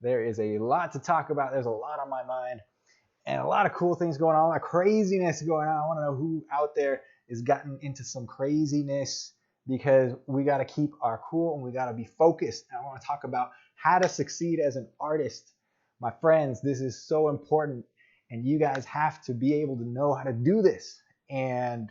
There is a lot to talk about. There's a lot on my mind and a lot of cool things going on, a lot of craziness going on. I want to know who out there has gotten into some craziness because we got to keep our cool and we got to be focused. And I want to talk about how to succeed as an artist. My friends, this is so important and you guys have to be able to know how to do this. And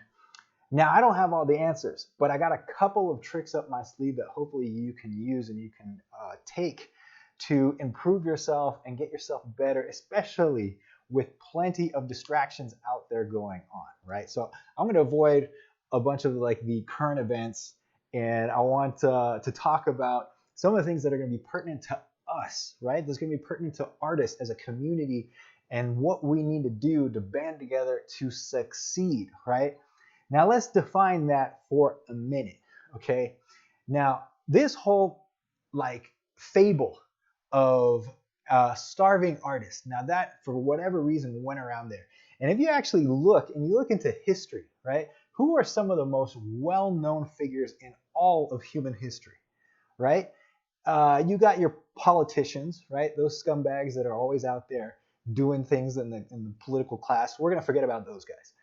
now I don't have all the answers, but I got a couple of tricks up my sleeve that hopefully you can use and you can take to improve yourself and get yourself better, especially with plenty of distractions out there going on, right? So I'm going to avoid a bunch of like the current events, and I want to talk about some of the things that are going to be pertinent to us, right? That's going to be pertinent to artists as a community and what we need to do to band together to succeed, right? Now let's define that for a minute, okay? Now this whole like fable of starving artist. Now that for whatever reason went around there. And if you actually look and you look into history, right? Who are some of the most well-known figures in all of human history, right? You got your politicians, right? Those scumbags that are always out there doing things in the political class. We're gonna forget about those guys.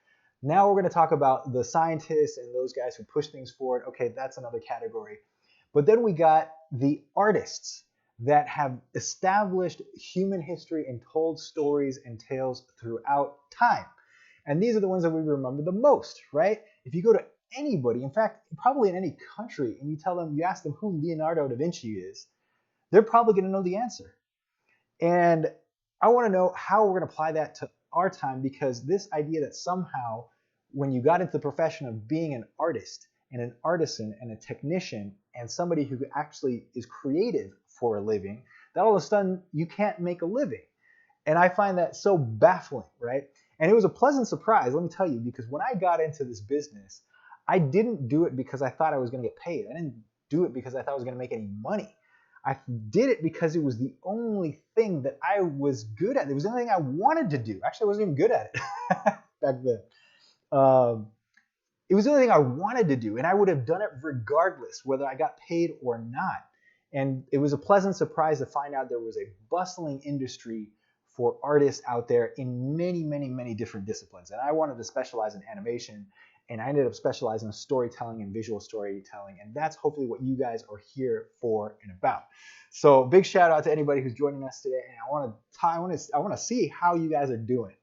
Now we're going to talk about the scientists and those guys who push things forward. Okay, that's another category. But then we got the artists that have established human history and told stories and tales throughout time. And these are the ones that we remember the most, right? If you go to anybody, in fact, probably in any country, and you ask them who Leonardo da Vinci is, they're probably going to know the answer. And I want to know how we're going to apply that to our time, because this idea that somehow when you got into the profession of being an artist and an artisan and a technician and somebody who actually is creative for a living, that all of a sudden you can't make a living. And I find that so baffling, right? And it was a pleasant surprise, let me tell you, because when I got into this business, I didn't do it because I thought I was going to get paid. I didn't do it because I thought I was going to make any money. I did it because it was the only thing that I was good at. It was the only thing I wanted to do. Actually, I wasn't even good at it back then. It was the only thing I wanted to do, and I would have done it regardless, whether I got paid or not. And it was a pleasant surprise to find out there was a bustling industry for artists out there in many, many, many different disciplines. And I wanted to specialize in animation, and I ended up specializing in storytelling and visual storytelling. And that's hopefully what you guys are here for and about. So big shout out to anybody who's joining us today. And I want to see how you guys are doing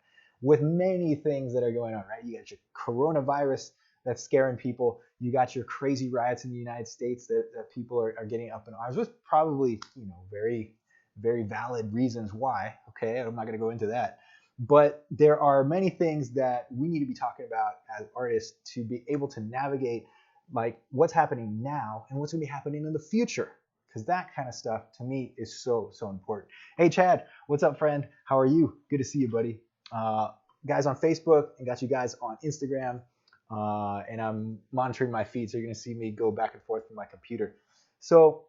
with many things that are going on, right? You got your coronavirus that's scaring people. You got your crazy riots in the United States that people are getting up in arms with, probably, very, very valid reasons why. Okay, I'm not going to go into that. But there are many things that we need to be talking about as artists to be able to navigate like what's happening now and what's going to be happening in the future. Because that kind of stuff to me is so, so important. Hey, Chad, what's up, friend? How are you? Good to see you, buddy. Guys on Facebook, and got you guys on Instagram. And I'm monitoring my feed, so you're going to see me go back and forth from my computer. So,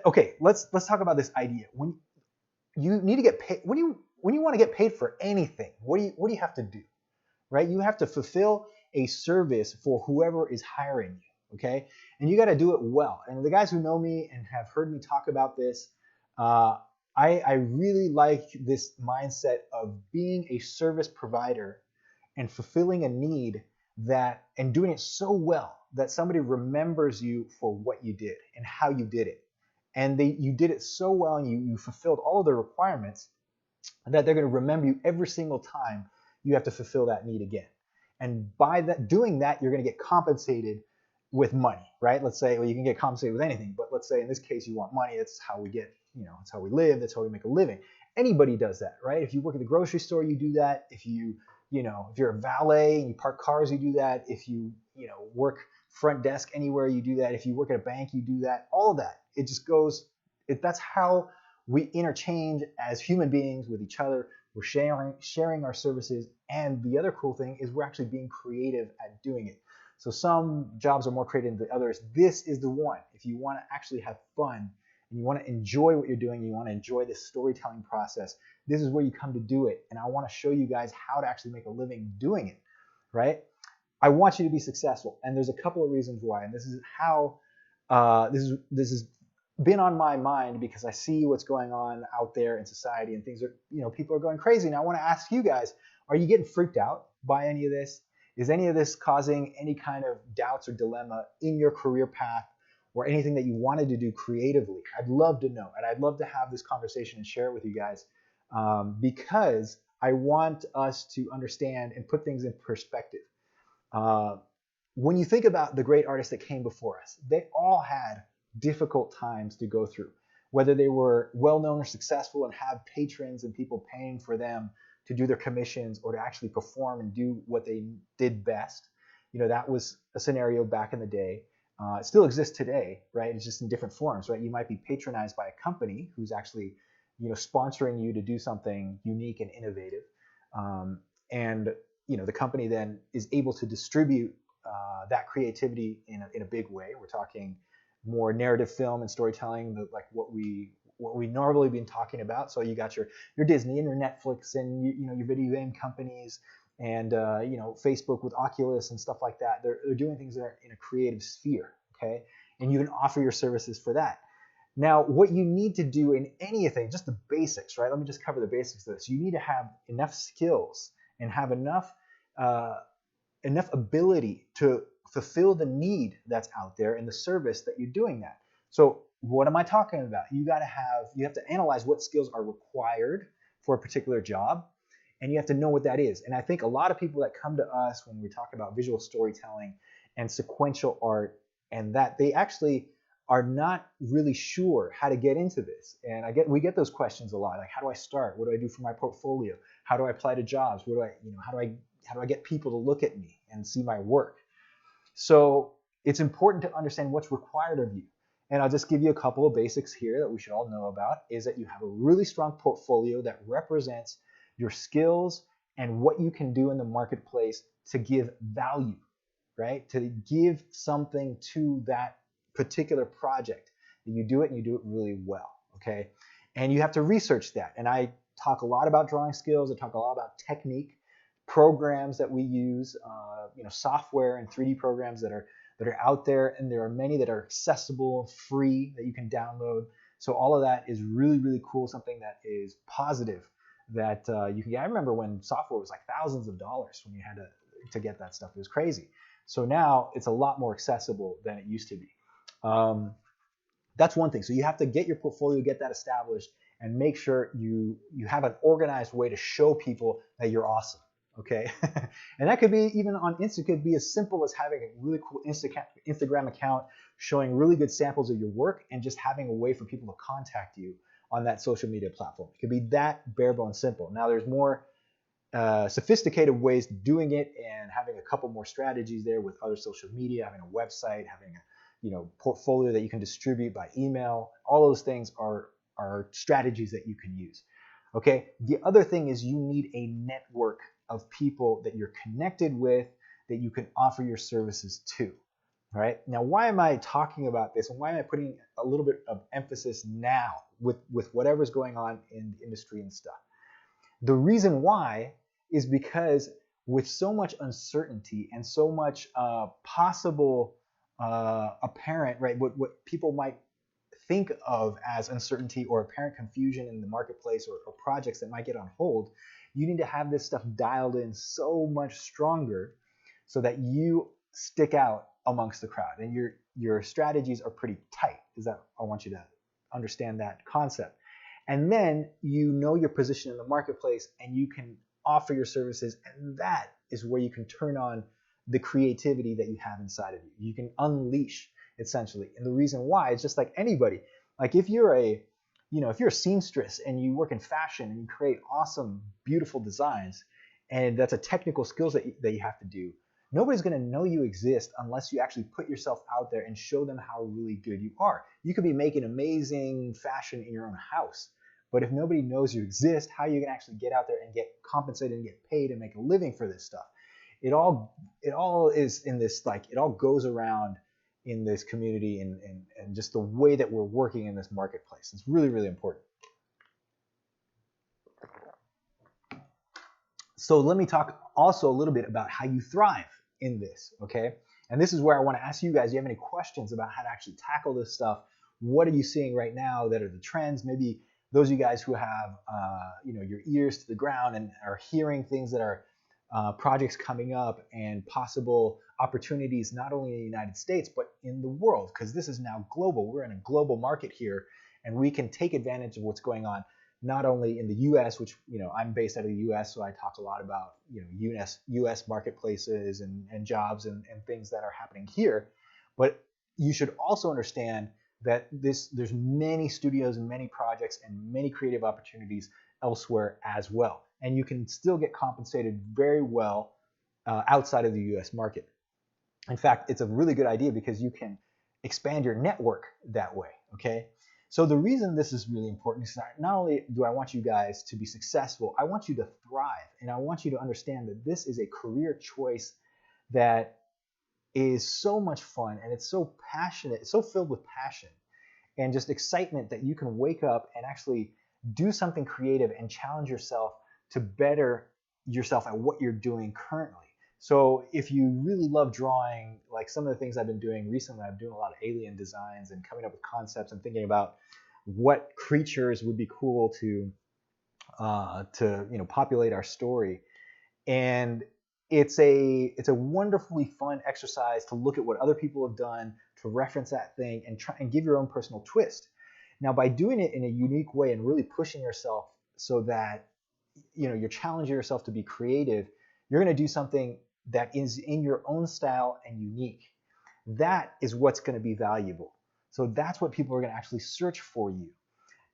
okay, let's talk about this idea. When you need to get paid, when you want to get paid for anything, what do you have to do, right? You have to fulfill a service for whoever is hiring you, okay? And you got to do it well. And the guys who know me and have heard me talk about this, I really like this mindset of being a service provider and fulfilling a need and doing it so well that somebody remembers you for what you did and how you did it. And you did it so well and you fulfilled all of the requirements that they're going to remember you every single time you have to fulfill that need again. And by doing that, you're going to get compensated with money, right? Let's say, well, you can get compensated with anything, but let's say in this case you want money. It's how we get, it's how we live. That's how we make a living. Anybody does that, right? If you work at the grocery store, you do that. If you're a valet and you park cars, you do that. If you work front desk anywhere, you do that. If you work at a bank, you do that. All of that. It just goes. That's how we interchange as human beings with each other. We're sharing our services, and the other cool thing is we're actually being creative at doing it. So some jobs are more creative than others. This is the one. If you want to actually have fun and you want to enjoy what you're doing, you want to enjoy this storytelling process, this is where you come to do it. And I want to show you guys how to actually make a living doing it, right? I want you to be successful, and there's a couple of reasons why. And this is how this is been on my mind because I see what's going on out there in society and things are, people are going crazy. And I want to ask you guys, are you getting freaked out by any of this? Is any of this causing any kind of doubts or dilemma in your career path or anything that you wanted to do creatively? I'd love to know. And I'd love to have this conversation and share it with you guys because I want us to understand and put things in perspective. When you think about the great artists that came before us, they all had difficult times to go through, whether they were well-known or successful and have patrons and people paying for them to do their commissions or to actually perform and do what they did best. That was a scenario back in the day. It still exists today, right? It's just in different forms, right? You might be patronized by a company who's actually, sponsoring you to do something unique and innovative. And the company then is able to distribute that creativity in a big way. We're talking more narrative film and storytelling, like what we normally been talking about. So you got your Disney and your Netflix and your video game companies and Facebook with Oculus and stuff like that. They're doing things that are in a creative sphere, okay? And you can offer your services for that. Now, what you need to do in anything, just the basics, right? Let me just cover the basics of this. You need to have enough skills and have enough ability to fulfill the need that's out there and the service that you're doing that. So what am I talking about? You have to analyze what skills are required for a particular job, and you have to know what that is. And I think a lot of people that come to us when we talk about visual storytelling and sequential art and that, they actually are not really sure how to get into this. And we get those questions a lot, like how do I start? What do I do for my portfolio? How do I apply to jobs? How do I get people to look at me and see my work? So it's important to understand what's required of you. And I'll just give you a couple of basics here that we should all know about, is that you have a really strong portfolio that represents your skills and what you can do in the marketplace to give value, right? To give something to that particular project. And you do it and you do it really well, okay? And you have to research that. And I talk a lot about drawing skills. I talk a lot about technique, programs that we use, software and 3D programs that are out there, and there are many that are accessible, free, that you can download. So all of that is really, really cool, something that is positive that you can get. I remember when software was like thousands of dollars when you had to get that stuff. It was crazy. So now it's a lot more accessible than it used to be. That's one thing. So you have to get your portfolio, get that established, and make sure you have an organized way to show people that you're awesome. Okay, and that could be even on Insta, could be as simple as having a really cool Instagram account showing really good samples of your work and just having a way for people to contact you on that social media platform. It could be that bare bones simple. Now there's more sophisticated ways doing it and having a couple more strategies there with other social media, having a website, having a portfolio that you can distribute by email. All those things are strategies that you can use. Okay, the other thing is you need a network of people that you're connected with that you can offer your services to. All right. Now, why am I talking about this, and why am I putting a little bit of emphasis now with whatever's going on in the industry and stuff? The reason why is because with so much uncertainty and so much possible apparent, right, what people might think of as uncertainty or apparent confusion in the marketplace or projects that might get on hold, you need to have this stuff dialed in so much stronger so that you stick out amongst the crowd and your strategies are pretty tight. I want you to understand that concept. And then you know your position in the marketplace and you can offer your services, and that is where you can turn on the creativity that you have inside of you. You can unleash, essentially. And the reason why is just like anybody. Like if you're a seamstress and you work in fashion and you create awesome, beautiful designs, and that's a technical skills that you have to do, nobody's going to know you exist unless you actually put yourself out there and show them how really good you are. You could be making amazing fashion in your own house, but if nobody knows you exist, how are you going to actually get out there and get compensated and get paid and make a living for this stuff? It all is in this, like, it all goes around in this community and just the way that we're working in this marketplace. It's really, really important. So let me talk also a little bit about how you thrive in this, okay? And this is where I want to ask you guys, do you have any questions about how to actually tackle this stuff what are you seeing right now that are the trends? Maybe those of you guys who have your ears to the ground and are hearing things that are projects coming up and possible opportunities not only in the United States but in the world, because this is now global. We're in a global market here, and we can take advantage of what's going on not only in the U.S., which I'm based out of the U.S., so I talk a lot about U.S. marketplaces and jobs and things that are happening here, but you should also understand that there's many studios and many projects and many creative opportunities elsewhere as well, and you can still get compensated very well outside of the U.S. market. In fact, it's a really good idea because you can expand your network that way. Okay. So the reason this is really important is not only do I want you guys to be successful, I want you to thrive, and I want you to understand that this is a career choice that is so much fun, and it's so passionate, it's so filled with passion and just excitement that you can wake up and actually do something creative and challenge yourself to better yourself at what you're doing currently. So if you really love drawing, like some of the things I've been doing recently, I'm doing a lot of alien designs and coming up with concepts and thinking about what creatures would be cool to populate our story. And it's a wonderfully fun exercise to look at what other people have done, to reference that thing and try and give your own personal twist. Now, by doing it in a unique way and really pushing yourself so that you're challenging yourself to be creative, you're going to do something that is in your own style and unique. That is what's going to be valuable. So that's what people are going to actually search for you.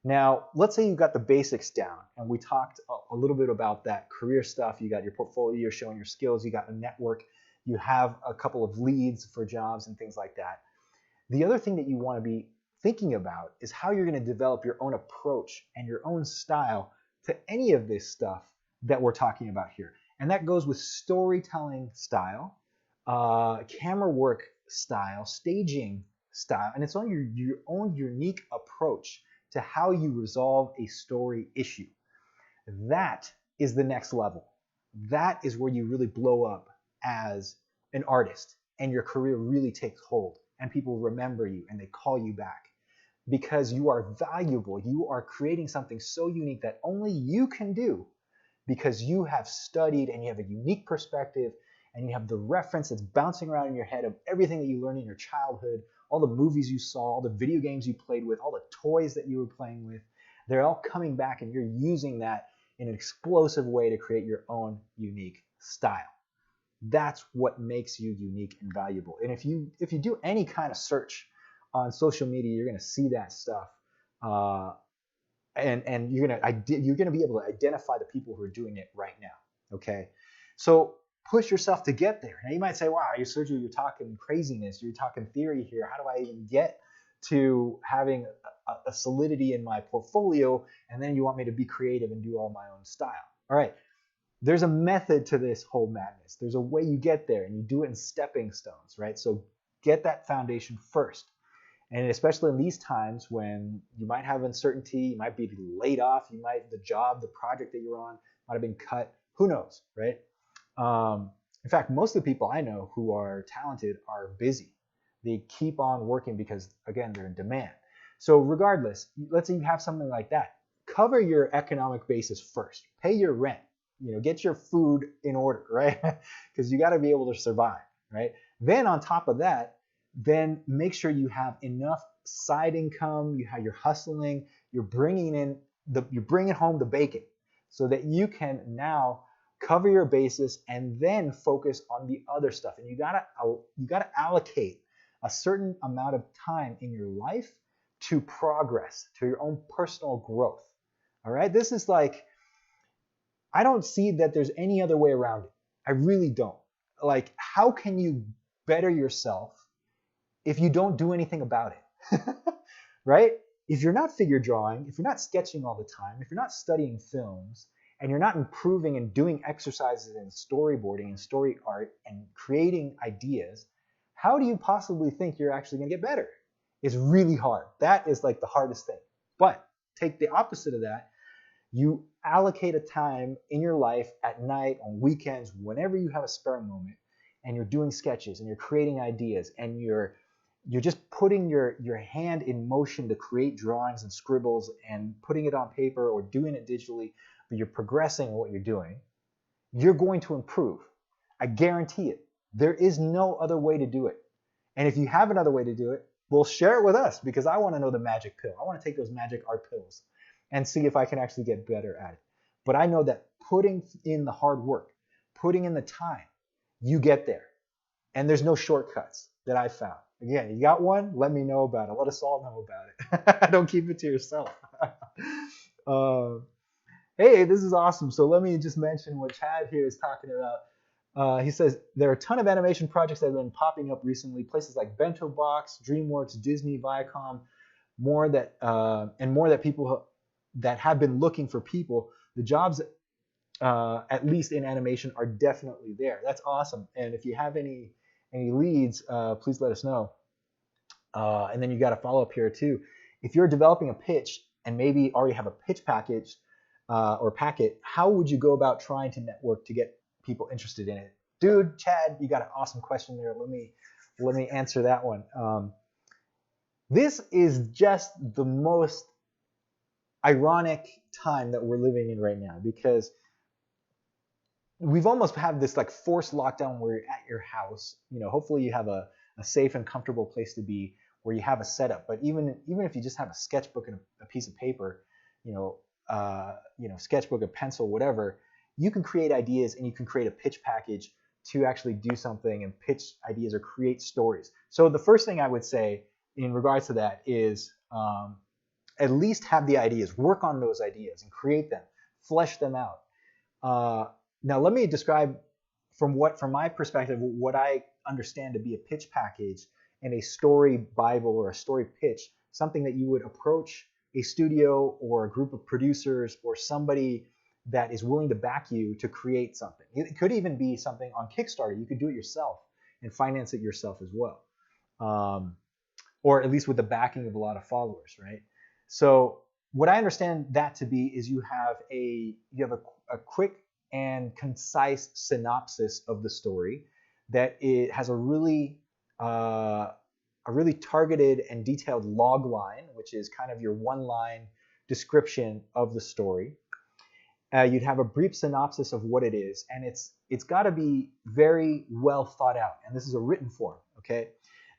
Now, let's say you've got the basics down, and we talked a little bit about that career stuff. You got your portfolio, you're showing your skills, you got a network, you have a couple of leads for jobs and things like that. The other thing that you want to be thinking about is how you're going to develop your own approach and your own style to any of this stuff that we're talking about here. And that goes with storytelling style, camera work style, staging style, and it's on your own unique approach to how you resolve a story issue. That is the next level. That is where you really blow up as an artist and your career really takes hold and people remember you and they call you back because you are valuable. You are creating something so unique that only you can do, because you have studied and you have a unique perspective and you have the reference that's bouncing around in your head of everything that you learned in your childhood, all the movies you saw, all the video games you played with, all the toys that you were playing with. They're all coming back and you're using that in an explosive way to create your own unique style. That's what makes you unique and valuable. And if you do any kind of search on social media, you're going to see that stuff. And you're gonna be able to identify the people who are doing it right now. Okay, so push yourself to get there. Now you might say, "Wow, Sergio, you're talking craziness. You're talking theory here. How do I even get to having a solidity in my portfolio?" And then you want me to be creative and do all my own style. All right, there's a method to this whole madness. There's a way you get there, and you do it in stepping stones, right? So get that foundation first. And especially in these times when you might have uncertainty, you might be laid off, the project that you're on might have been cut. Who knows, right? In fact, most of the people I know who are talented are busy. They keep on working because, again, they're in demand. So regardless, let's say you have something like that. Cover your economic basis first. Pay your rent. Get your food in order, right? Because you got to be able to survive, right? Then on top of that, then make sure you have enough side income. You're hustling. You're bringing home the bacon, so that you can now cover your basis and then focus on the other stuff. And you gotta allocate a certain amount of time in your life to progress, to your own personal growth. All right, this is like, I don't see that there's any other way around it. I really don't. Like, how can you better yourself if you don't do anything about it, right? If you're not figure drawing, if you're not sketching all the time, if you're not studying films, and you're not improving and doing exercises in storyboarding and story art and creating ideas, how do you possibly think you're actually going to get better? It's really hard. That is like the hardest thing. But take the opposite of that. You allocate a time in your life at night, on weekends, whenever you have a spare moment, and you're doing sketches and you're creating ideas and you're you're just putting your hand in motion to create drawings and scribbles and putting it on paper or doing it digitally, but you're progressing what you're doing, you're going to improve. I guarantee it. There is no other way to do it. And if you have another way to do it, well, share it with us, because I want to know the magic pill. I want to take those magic art pills and see if I can actually get better at it. But I know that putting in the hard work, putting in the time, you get there. And there's no shortcuts that I've found. Again, you got one? Let me know about it. Let us all know about it. Don't keep it to yourself. uh, hey, this is awesome. So let me just mention what Chad here is talking about. He says there are a ton of animation projects that have been popping up recently. Places like Bento Box, DreamWorks, Disney, Viacom, more that people that have been looking for people. The jobs, at least in animation, are definitely there. That's awesome. And if you have any leads, please let us know. And then you got to follow up here too. If you're developing a pitch and maybe already have a pitch package or packet, how would you go about trying to network to get people interested in it? Dude, Chad, you got an awesome question there. Let me answer that one. This is just the most ironic time that we're living in right now, because we've almost had this like forced lockdown where you're at your house. Hopefully you have a safe and comfortable place to be where you have a setup. But even if you just have a sketchbook and a piece of paper, sketchbook, a pencil, whatever, you can create ideas and you can create a pitch package to actually do something and pitch ideas or create stories. So the first thing I would say in regards to that is at least have the ideas, work on those ideas and create them, flesh them out. Now let me describe from my perspective, what I understand to be a pitch package and a story Bible or a story pitch, something that you would approach a studio or a group of producers or somebody that is willing to back you to create something. It could even be something on Kickstarter. You could do it yourself and finance it yourself as well. Or at least with the backing of a lot of followers, right? So what I understand that to be is you have a quick and concise synopsis of the story that it has a really targeted and detailed log line, which is kind of your one-line description of the story. You'd have a brief synopsis of what it is, and it's got to be very well thought out, and this is a written form, okay?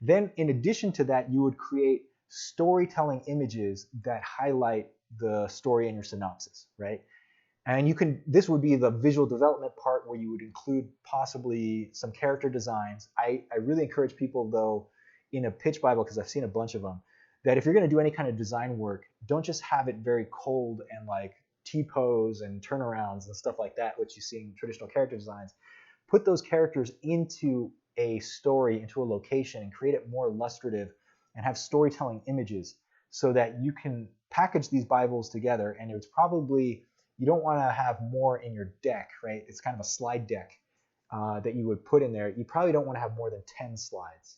Then in addition to that, you would create storytelling images that highlight the story in your synopsis, right? And this would be the visual development part where you would include possibly some character designs. I really encourage people though, in a pitch Bible, because I've seen a bunch of them, that if you're going to do any kind of design work, don't just have it very cold and like T-pose and turnarounds and stuff like that, which you see in traditional character designs. Put those characters into a story, into a location, and create it more illustrative and have storytelling images so that you can package these Bibles together. And it's probably, you don't want to have more in your deck, right? It's kind of a slide deck that you would put in there. You probably don't want to have more than 10 slides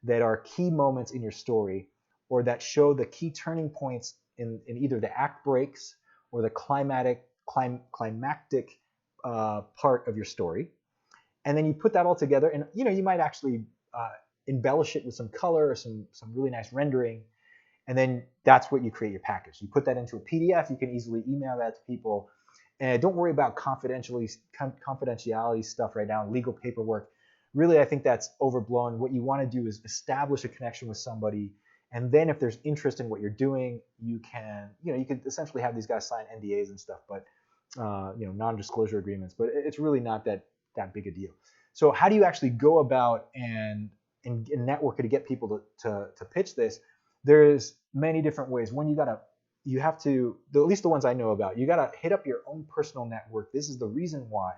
that are key moments in your story or that show the key turning points in either the act breaks or the climactic part of your story. And then you put that all together, and you might actually embellish it with some color or some really nice rendering, and then that's what you create your package. You put that into a PDF. You can easily email that to people, and don't worry about confidentiality stuff right now, legal paperwork. Really, I think that's overblown. What you want to do is establish a connection with somebody, and then if there's interest in what you're doing, you can essentially have these guys sign NDAs and stuff, but non-disclosure agreements. But it's really not that big a deal. So how do you actually go about and network to get people to pitch this? There's many different ways. One, you have to, at least the ones I know about, you got to hit up your own personal network. This is the reason why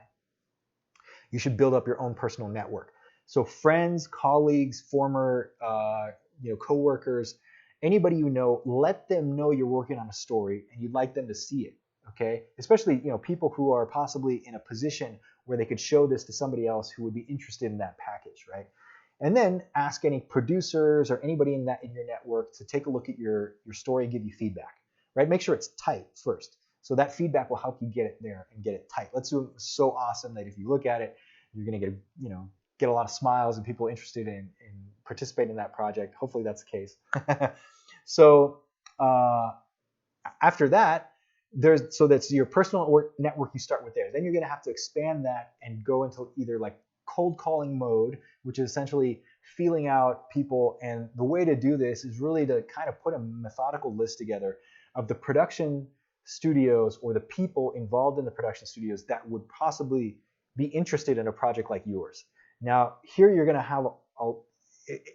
you should build up your own personal network. So friends, colleagues, former coworkers, anybody you know, let them know you're working on a story and you'd like them to see it. Okay, especially people who are possibly in a position where they could show this to somebody else who would be interested in that package, right? And then ask any producers or anybody in your network to take a look at your story and give you feedback, right? Make sure it's tight first. So that feedback will help you get it there and get it tight. Let's do it so awesome that if you look at it, you're going to get a lot of smiles and people interested in participate in that project. Hopefully that's the case. So after that, so that's your personal network you start with there. Then you're going to have to expand that and go into either like cold calling mode, which is essentially feeling out people. And the way to do this is really to kind of put a methodical list together of the production studios or the people involved in the production studios that would possibly be interested in a project like yours. Now, here you're going to have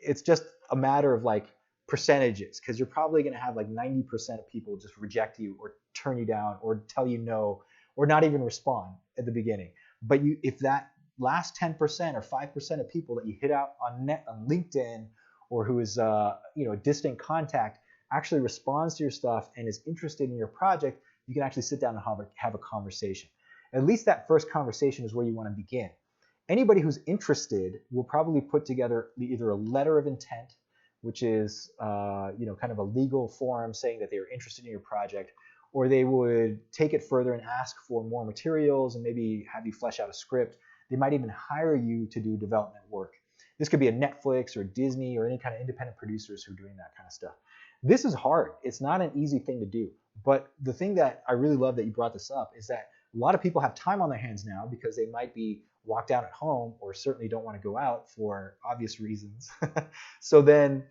it's just a matter of like percentages, because you're probably going to have like 90% of people just reject you or turn you down or tell you no or not even respond at the beginning. But if that last 10% or 5% of people that you hit out on LinkedIn, or who is a distant contact, actually responds to your stuff and is interested in your project, you can actually sit down and have a conversation. At least that first conversation is where you want to begin. Anybody who's interested will probably put together either a letter of intent, which is kind of a legal form saying that they are interested in your project, or they would take it further and ask for more materials and maybe have you flesh out a script. They might even hire you to do development work. This could be a Netflix or Disney or any kind of independent producers who are doing that kind of stuff. This is hard. It's not an easy thing to do. But the thing that I really love that you brought this up is that a lot of people have time on their hands now because they might be locked out at home or certainly don't want to go out for obvious reasons. So then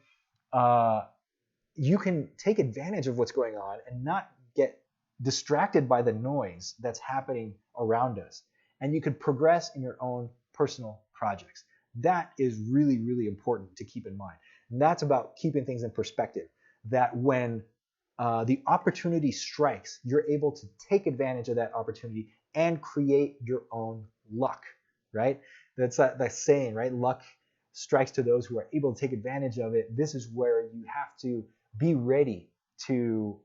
you can take advantage of what's going on and not get distracted by the noise that's happening around us. And you could progress in your own personal projects. That is really, really important to keep in mind. And that's about keeping things in perspective, that when the opportunity strikes, you're able to take advantage of that opportunity and create your own luck, right? That's that saying, right? Luck strikes to those who are able to take advantage of it. This is where you have to be ready to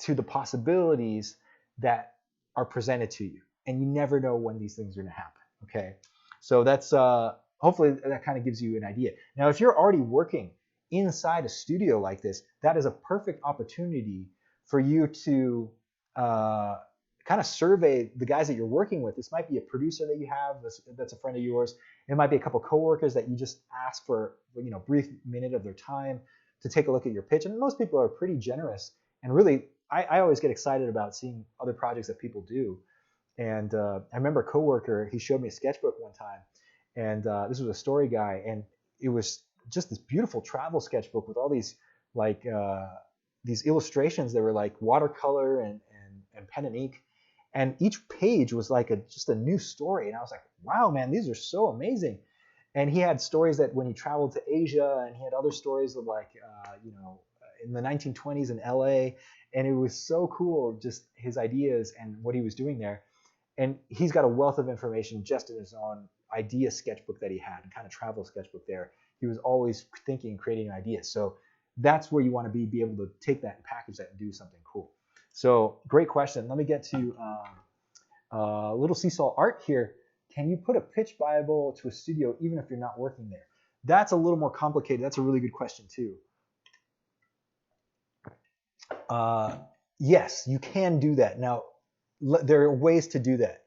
the possibilities that are presented to you. And you never know when these things are going to happen, okay? So that's hopefully that kind of gives you an idea. Now, if you're already working inside a studio like this, that is a perfect opportunity for you to kind of survey the guys that you're working with. This might be a producer that you have that's a friend of yours. It might be a couple coworkers that you just ask for a brief minute of their time to take a look at your pitch. And most people are pretty generous. And really, I always get excited about seeing other projects that people do. And I remember a coworker, he showed me a sketchbook one time, and this was a story guy, and it was just this beautiful travel sketchbook with all these these illustrations that were like watercolor and pen and ink, and each page was like just a new story. And I was like, wow, man, these are so amazing. And he had stories that when he traveled to Asia, and he had other stories of in the 1920s in LA, and it was so cool, just his ideas and what he was doing there. And he's got a wealth of information just in his own idea sketchbook that he had, and kind of travel sketchbook there. He was always thinking, creating ideas. So that's where you want to be able to take that and package that and do something cool. So great question. Let me get to Little Seesaw Art here. Can you put a pitch Bible to a studio even if you're not working there? That's a little more complicated. That's a really good question too. Yes, you can do that. Now, there are ways to do that.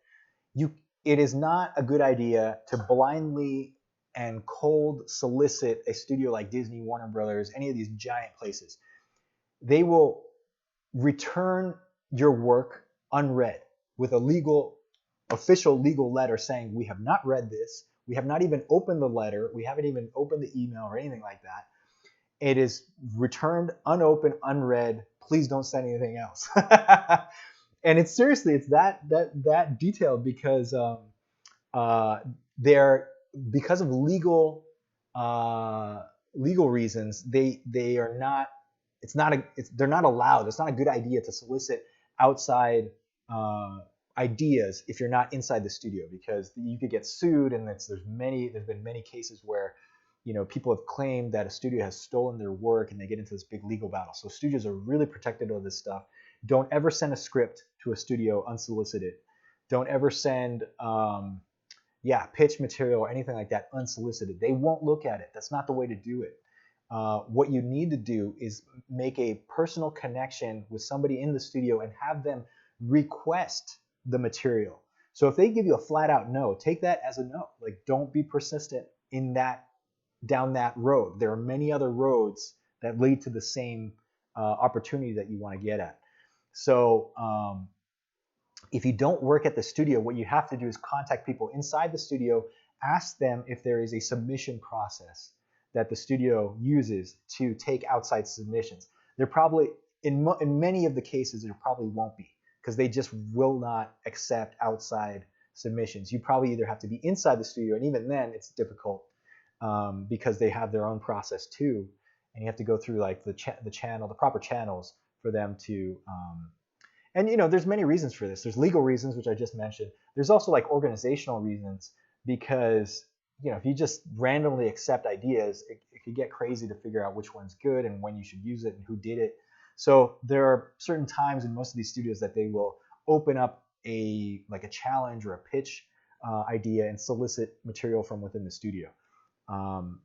It is not a good idea to blindly and cold solicit a studio like Disney, Warner Brothers, any of these giant places. They will return your work unread with a official legal letter saying, we have not read this. We have not even opened the letter. We haven't even opened the email or anything like that. It is returned unopened, unread. Please don't send anything else. And it's seriously, it's that detailed because because of legal reasons, they are not. They're not allowed. It's not a good idea to solicit outside ideas if you're not inside the studio, because you could get sued. And there's been many cases where people have claimed that a studio has stolen their work, and they get into this big legal battle. So studios are really protected of this stuff. Don't ever send a script to a studio unsolicited. Don't ever send pitch material or anything like that unsolicited. They won't look at it. That's not the way to do it. What you need to do is make a personal connection with somebody in the studio and have them request the material. So if they give you a flat out no, take that as a no. Like, don't be persistent in that down that road. There are many other roads that lead to the same opportunity that you want to get at. So if you don't work at the studio, what you have to do is contact people inside the studio, ask them if there is a submission process that the studio uses to take outside submissions. There probably, in many of the cases, there probably won't be, because they just will not accept outside submissions. You probably either have to be inside the studio, and even then it's difficult because they have their own process too, and you have to go through like the proper channels for them to and there's many reasons for this. There's legal reasons, which I just mentioned. There's also like organizational reasons, because if you just randomly accept ideas, it could get crazy to figure out which one's good and when you should use it and who did it. So there are certain times in most of these studios that they will open up a challenge or a pitch idea and solicit material from within the studio.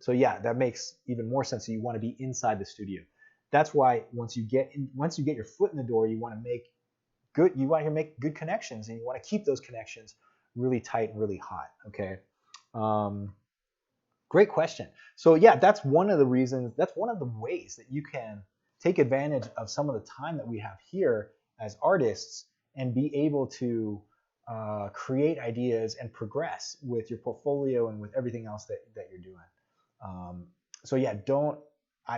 So yeah, that makes even more sense. So you want to be inside the studio. That's why once you get your foot in the door, you want to make good connections, and you want to keep those connections really tight and really hot. Okay. Great question. So yeah, that's one of the reasons, that's one of the ways that you can take advantage of some of the time that we have here as artists and be able to create ideas and progress with your portfolio and with everything else that you're doing. So yeah,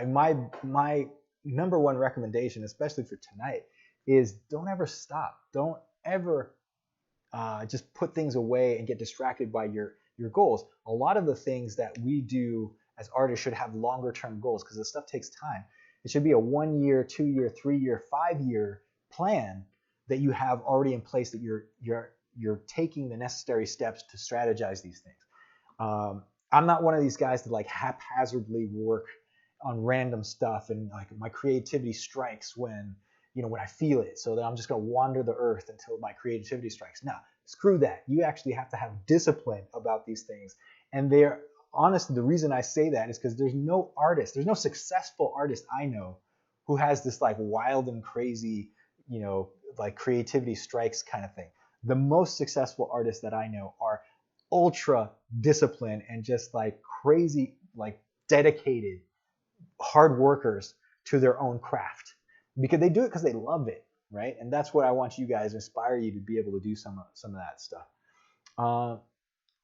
my number one recommendation, especially for tonight, is don't ever stop. Don't ever just put things away and get distracted by your goals. A lot of the things that we do as artists should have longer term goals, because this stuff takes time. It should be a 1 year, 2 year, 3 year, 5 year plan that you have already in place, that you're taking the necessary steps to strategize these things. I'm not one of these guys that like haphazardly work on random stuff, and like my creativity strikes when I feel it, so that I'm just going to wander the earth until my creativity strikes. No, screw that. You actually have to have discipline about these things. And honestly, the reason I say that is because there's no successful artist I know who has this like wild and crazy, like creativity strikes kind of thing. The most successful artists that I know are ultra disciplined and just like crazy, like dedicated, hard workers to their own craft, because they do it because they love it, right? And that's what I want you guys to inspire you to be able to do some of that stuff.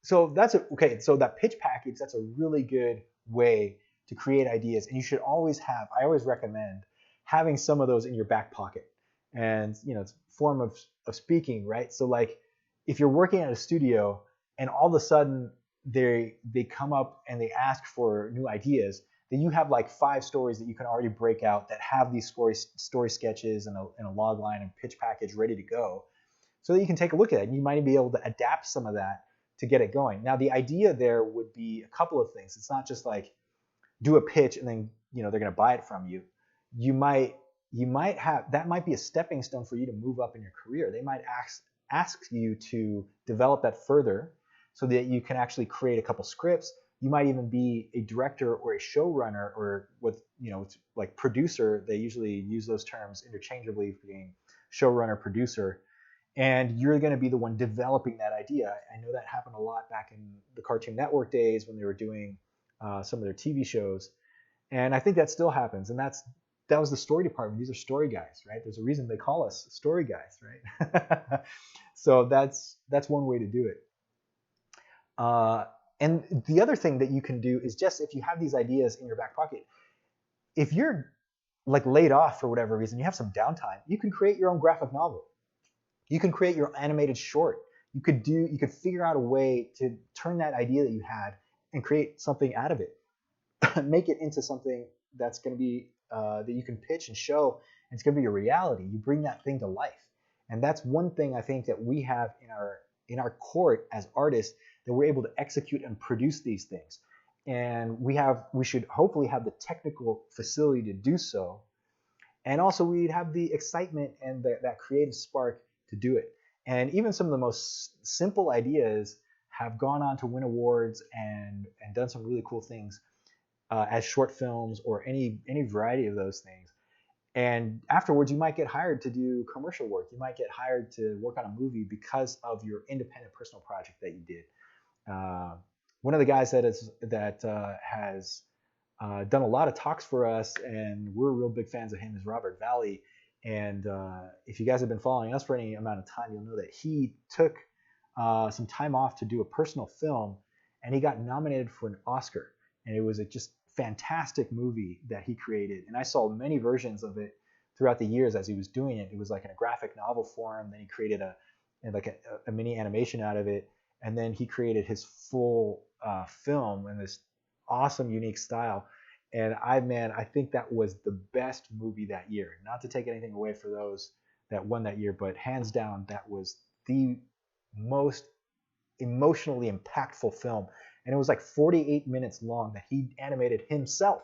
So that's okay. So that pitch package, that's a really good way to create ideas, and you should always have. I always recommend having some of those in your back pocket, and it's a form of speaking, right? So like if you're working at a studio and all of a sudden they come up and they ask for new ideas, then you have like 5 stories that you can already break out that have these story sketches and a log line and pitch package ready to go, so that you can take a look at it, and you might be able to adapt some of that to get it going. Now the idea there would be a couple of things. It's not just like do a pitch and then they're going to buy it from you. You might have, that might be a stepping stone for you to move up in your career. They might ask you to develop that further so that you can actually create a couple scripts. You might even be a director or a showrunner, or with it's like producer. They usually use those terms interchangeably, being showrunner, producer, and you're going to be the one developing that idea. I know that happened a lot back in the Cartoon Network days when they were doing some of their TV shows, and I think that still happens. And that was the story department. These are story guys, right? There's a reason they call us story guys, right? So that's one way to do it. And the other thing that you can do is, just if you have these ideas in your back pocket, if you're like laid off for whatever reason, you have some downtime, you can create your own graphic novel. You can create your animated short. You could figure out a way to turn that idea that you had and create something out of it. Make it into something that's going to be that you can pitch and show, and it's going to be a reality. You bring that thing to life. And that's one thing I think that we have in our court as artists, that we're able to execute and produce these things. And we should hopefully have the technical facility to do so. And also we'd have the excitement and that creative spark to do it. And even some of the most simple ideas have gone on to win awards and done some really cool things as short films or any variety of those things. And afterwards, you might get hired to do commercial work. You might get hired to work on a movie because of your independent personal project that you did. One of the guys has done a lot of talks for us, and we're real big fans of him, is Robert Valley. And if you guys have been following us for any amount of time, you'll know that he took some time off to do a personal film, and he got nominated for an Oscar. And it was a just fantastic movie that he created. And I saw many versions of it throughout the years as he was doing it. It was like in a graphic novel form. Then he created a mini animation out of it, and then he created his full film in this awesome, unique style. And I think that was the best movie that year. Not to take anything away for those that won that year, but hands down, that was the most emotionally impactful film. And it was like 48 minutes long that he animated himself,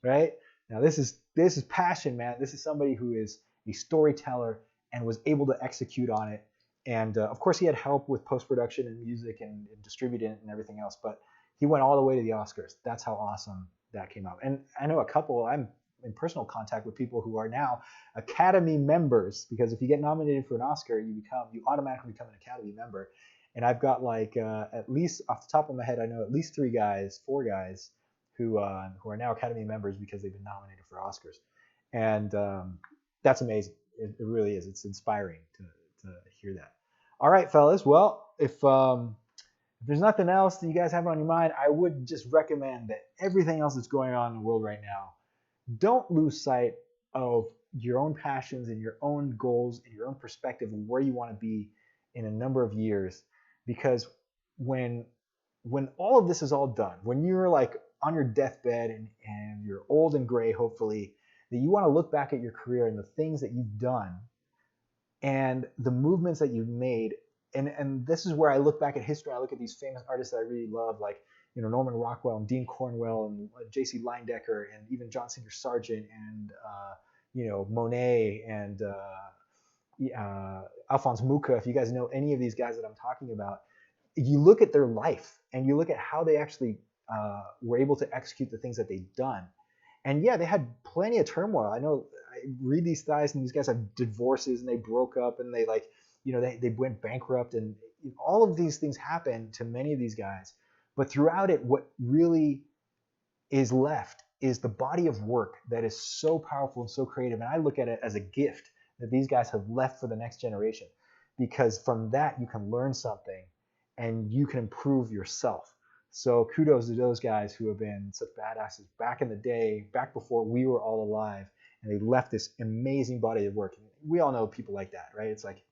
right? Now this is passion, man. This is somebody who is a storyteller and was able to execute on it. And of course, he had help with post production and music and distributing it and everything else. But he went all the way to the Oscars. That's how awesome that came out. And I know a couple. I'm in personal contact with people who are now Academy members, because if you get nominated for an Oscar, you automatically become an Academy member. And I've got like at least off the top of my head, I know at least 4 guys who are now Academy members because they've been nominated for Oscars, and that's amazing. It really is. It's inspiring to hear that. All right, fellas. Well, if there's nothing else that you guys have on your mind, I would just recommend that everything else that's going on in the world right now, don't lose sight of your own passions and your own goals and your own perspective of where you want to be in a number of years. Because when all of this is all done, when you're like on your deathbed and you're old and gray, hopefully, that you want to look back at your career and the things that you've done and the movements that you've made. And this is where I look back at history. I look at these famous artists that I really love, like Norman Rockwell and Dean Cornwell and J.C. Leyendecker and even John Singer Sargent and Monet and Alphonse Mucha. If you guys know any of these guys that I'm talking about, if you look at their life and you look at how they actually were able to execute the things that they've done, and yeah, they had plenty of turmoil. I know I read these guys, and these guys have divorces, and they broke up, and they they went bankrupt, and all of these things happened to many of these guys. But throughout it, what really is left is the body of work that is so powerful and so creative. And I look at it as a gift that these guys have left for the next generation, because from that you can learn something and you can improve yourself. So kudos to those guys who have been such badasses back in the day, back before we were all alive, and they left this amazing body of work. We all know people like that, right? It's like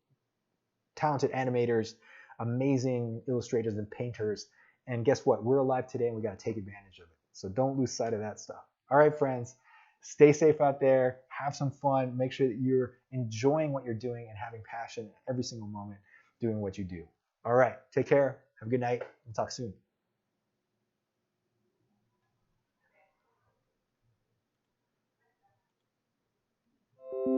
talented animators, amazing illustrators and painters. And guess what? We're alive today, and we got to take advantage of it. So don't lose sight of that stuff. All right, friends, stay safe out there. Have some fun. Make sure that you're enjoying what you're doing and having passion every single moment doing what you do. All right, take care. Have a good night. We'll talk soon.